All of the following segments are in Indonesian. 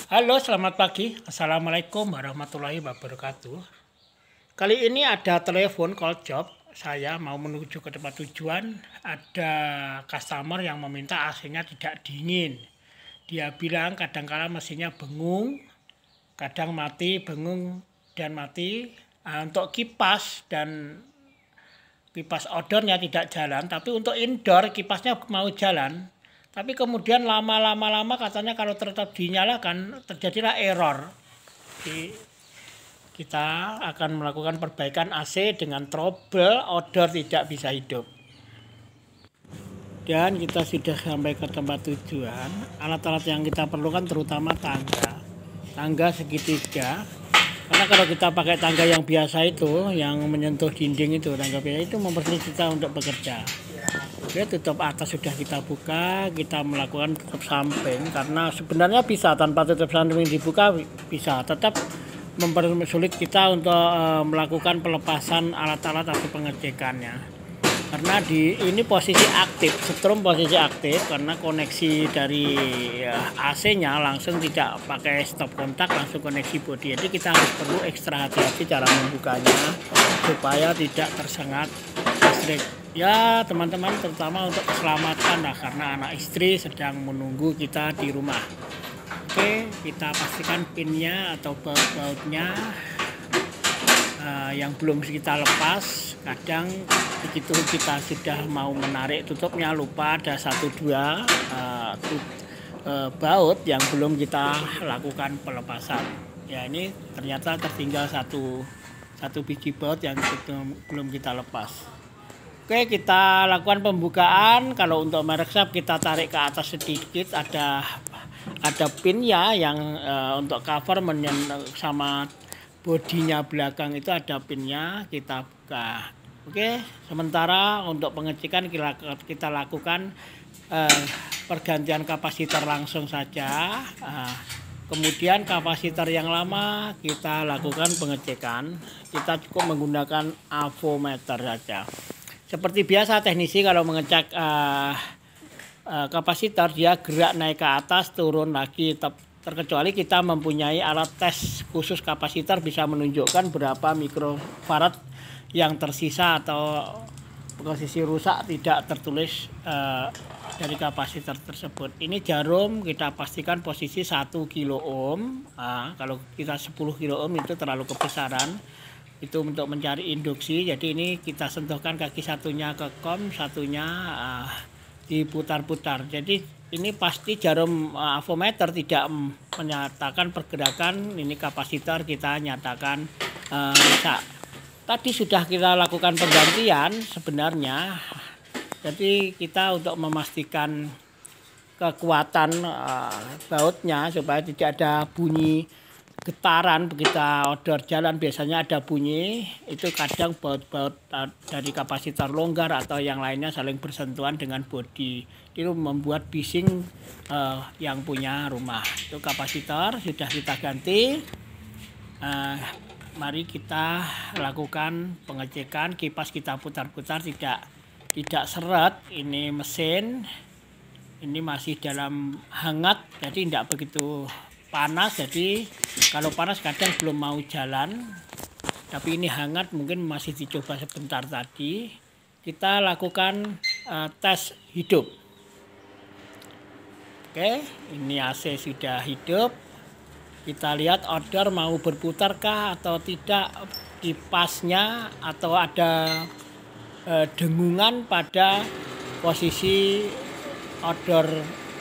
Halo, selamat pagi. Assalamualaikum warahmatullahi wabarakatuh. Kali ini ada telepon call job. Saya mau menuju ke tempat tujuan. Ada customer yang meminta AC-nya tidak dingin. Dia bilang kadang-kala mesinnya bengung, kadang mati, bengung dan mati. Untuk kipas dan kipas outdoornya tidak jalan, tapi untuk indoor kipasnya mau jalan. Tapi kemudian lama katanya kalau tetap dinyalakan terjadilah error. Jadi kita akan melakukan perbaikan AC dengan trouble outdoor tidak bisa hidup. Dan kita sudah sampai ke tempat tujuan. Alat-alat yang kita perlukan terutama tangga segitiga. Karena kalau kita pakai tangga yang biasa itu, yang menyentuh dinding itu, tangga biasa itu mempersulit kita untuk bekerja. Oke, tutup atas sudah kita buka, kita melakukan tutup samping karena sebenarnya bisa tanpa tutup samping dibuka bisa, tetap mempersulit kita untuk melakukan pelepasan alat-alat atau pengecekannya. Karena ini posisi aktif, setrum posisi aktif karena koneksi dari AC-nya langsung tidak pakai stop kontak, langsung koneksi bodi. Jadi kita harus perlu ekstra hati-hati cara membukanya supaya tidak tersengat listrik. Ya teman-teman, terutama untuk keselamatan lah, karena anak istri sedang menunggu kita di rumah. Oke, kita pastikan pinnya atau baut-bautnya yang belum kita lepas. Kadang begitu kita sudah mau menarik tutupnya lupa ada 1-2 baut yang belum kita lakukan pelepasan. Ya, ini ternyata tertinggal satu biji baut yang belum kita lepas. Oke, kita lakukan pembukaan. Kalau untuk merek Sharp kita tarik ke atas sedikit, ada pinnya yang untuk cover sama bodinya belakang itu ada pinnya, kita buka. Oke, sementara untuk pengecekan kita lakukan pergantian kapasitor langsung saja. Kemudian kapasitor yang lama kita lakukan pengecekan. Kita cukup menggunakan avometer saja. Seperti biasa teknisi kalau mengecek kapasitor, dia gerak naik ke atas turun lagi, terkecuali kita mempunyai alat tes khusus kapasitor bisa menunjukkan berapa mikrofarad yang tersisa atau posisi rusak tidak tertulis dari kapasitor tersebut. Ini jarum kita pastikan posisi 1 kilo ohm. Kalau kita 10 kilo ohm itu terlalu kebesaran. Itu untuk mencari induksi. Jadi ini kita sentuhkan kaki satunya ke kom, satunya diputar-putar. Jadi ini pasti jarum avometer tidak menyatakan pergerakan. Ini kapasitor kita nyatakan rusak. Tadi sudah kita lakukan penggantian sebenarnya. Jadi kita untuk memastikan kekuatan bautnya supaya tidak ada bunyi getaran. Begitu outdoor jalan biasanya ada bunyi, itu kadang baut-baut dari kapasitor longgar atau yang lainnya saling bersentuhan dengan bodi, itu membuat bising yang punya rumah. Itu kapasitor sudah kita ganti. Mari kita lakukan pengecekan. Kipas kita putar-putar tidak seret. Ini mesin ini masih dalam hangat, jadi tidak begitu panas. Jadi kalau panas kadang belum mau jalan, tapi ini hangat mungkin masih dicoba sebentar. Tadi kita lakukan tes hidup. Oke, ini AC sudah hidup. Kita lihat outdoor mau berputarkah atau tidak kipasnya, atau ada dengungan pada posisi outdoor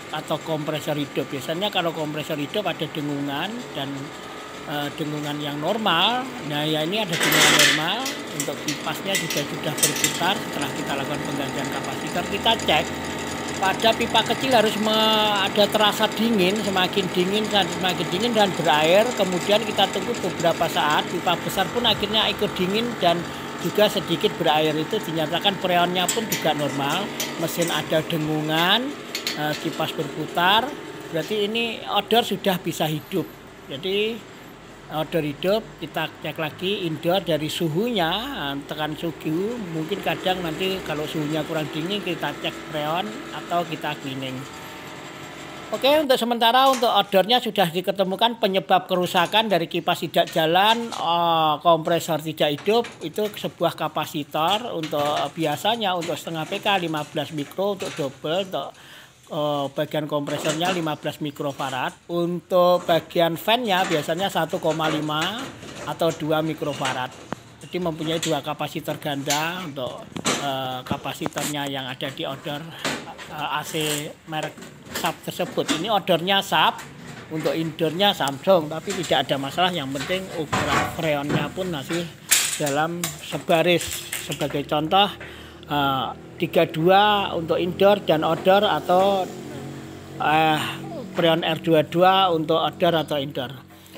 atau kompresor hidup. Biasanya kalau kompresor hidup ada dengungan dan dengungan yang normal. Nah ya, ini ada dengungan normal. Untuk kipasnya juga sudah berputar. Setelah kita lakukan penggantian kapasitor, kita cek pada pipa kecil harus ada terasa dingin, semakin dingin dan berair. Kemudian kita tunggu beberapa saat, pipa besar pun akhirnya ikut dingin dan juga sedikit berair. Itu dinyatakan freonnya pun juga normal. Mesin ada dengungan, kipas berputar, berarti ini outdoor sudah bisa hidup. Jadi outdoor hidup, kita cek lagi indoor dari suhunya, tekan suhu. Mungkin kadang nanti kalau suhunya kurang dingin kita cek freon atau kita cleaning. Oke, untuk sementara untuk ordernya sudah diketemukan penyebab kerusakan dari kipas tidak jalan, kompresor tidak hidup, itu sebuah kapasitor untuk biasanya untuk setengah PK 15 mikro, untuk double, untuk bagian kompresornya 15 mikrofarad, untuk bagian fan-nya biasanya 1,5 atau 2 mikrofarad. Jadi mempunyai dua kapasitor ganda untuk kapasitornya yang ada di order AC merek SAP tersebut. Ini ordernya SAP, untuk indoornya Samsung, tapi tidak ada masalah. Yang penting ukuran freonnya pun masih dalam sebaris. Sebagai contoh 32 untuk indoor dan outdoor, atau freon R22 untuk outdoor atau indoor.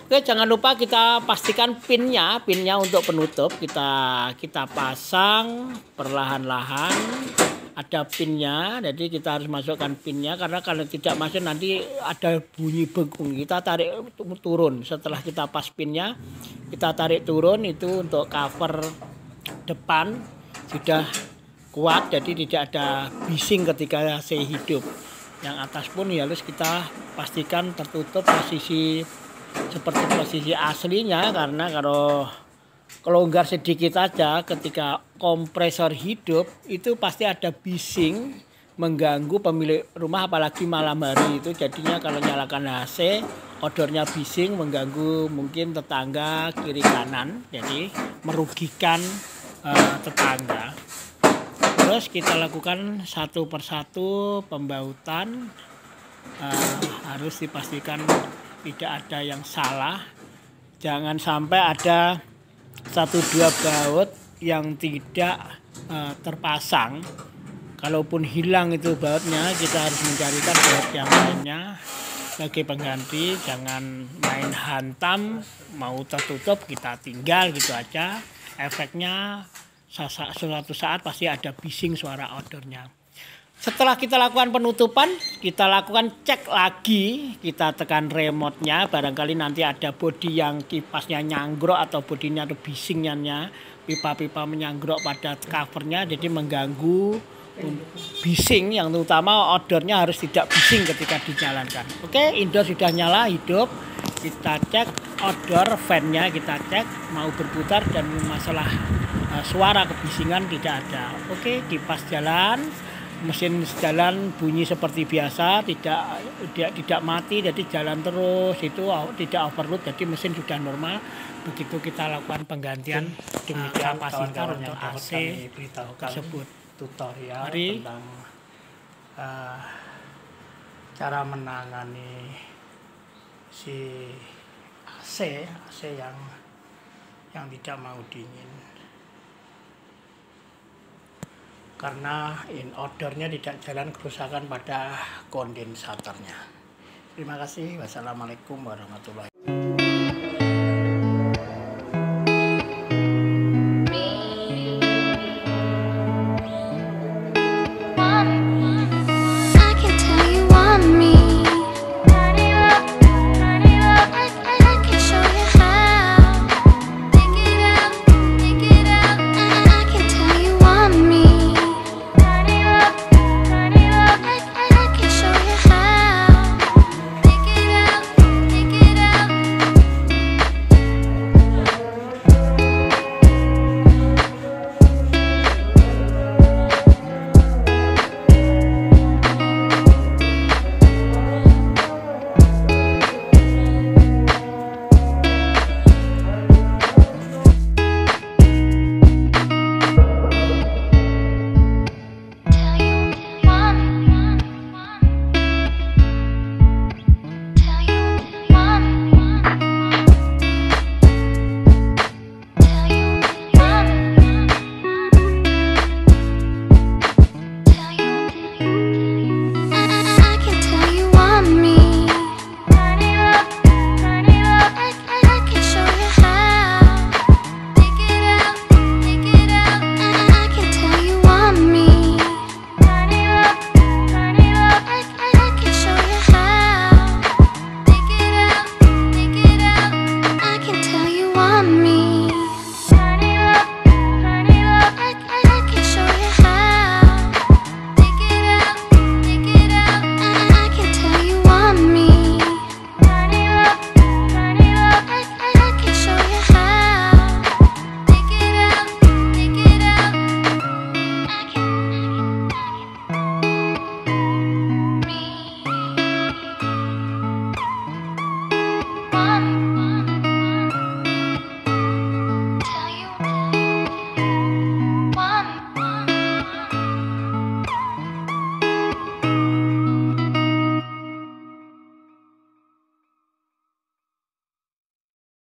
Oke, jangan lupa kita pastikan pinnya untuk penutup kita pasang perlahan-lahan. Ada pinnya, jadi kita harus masukkan pinnya, karena kalau tidak masuk nanti ada bunyi bengkung. Kita tarik turun, setelah kita pas pinnya kita tarik turun, itu untuk cover depan sudah kuat, jadi tidak ada bising ketika AC hidup. Yang atas pun harus kita pastikan tertutup posisi seperti posisi aslinya, karena kalau kelonggar sedikit aja ketika kompresor hidup itu pasti ada bising mengganggu pemilik rumah, apalagi malam hari itu. Jadinya kalau nyalakan AC odornya bising mengganggu mungkin tetangga kiri kanan, jadi merugikan tetangga. Terus kita lakukan satu persatu pembautan, harus dipastikan tidak ada yang salah, jangan sampai ada 1-2 baut yang tidak terpasang. Kalaupun hilang itu bautnya, kita harus mencarikan baut yang lainnya sebagai pengganti. Jangan main hantam, mau tertutup kita tinggal gitu aja. Efeknya suatu saat pasti ada bising suara odornya. Setelah kita lakukan penutupan, kita lakukan cek lagi, kita tekan remote-nya, barangkali nanti ada bodi yang kipasnya nyanggrok atau bodinya atau bisingnya, pipa-pipa menyanggrok pada covernya, jadi mengganggu bising. Yang terutama odornya harus tidak bising ketika dijalankan. Oke, indoor sudah nyala hidup, kita cek odor fan-nya, kita cek mau berputar dan masalah suara kebisingan tidak ada. Oke, kipas jalan, mesin jalan bunyi seperti biasa, tidak mati, jadi jalan terus, itu tidak overload, jadi mesin sudah normal. Begitu kita lakukan penggantian kapasitor untuk AC tersebut. Tutorial tentang cara menangani si AC yang tidak mau dingin, karena odornya tidak jalan, kerusakan pada kondensatornya. Terima kasih. Wassalamualaikum warahmatullahi wabarakatuh.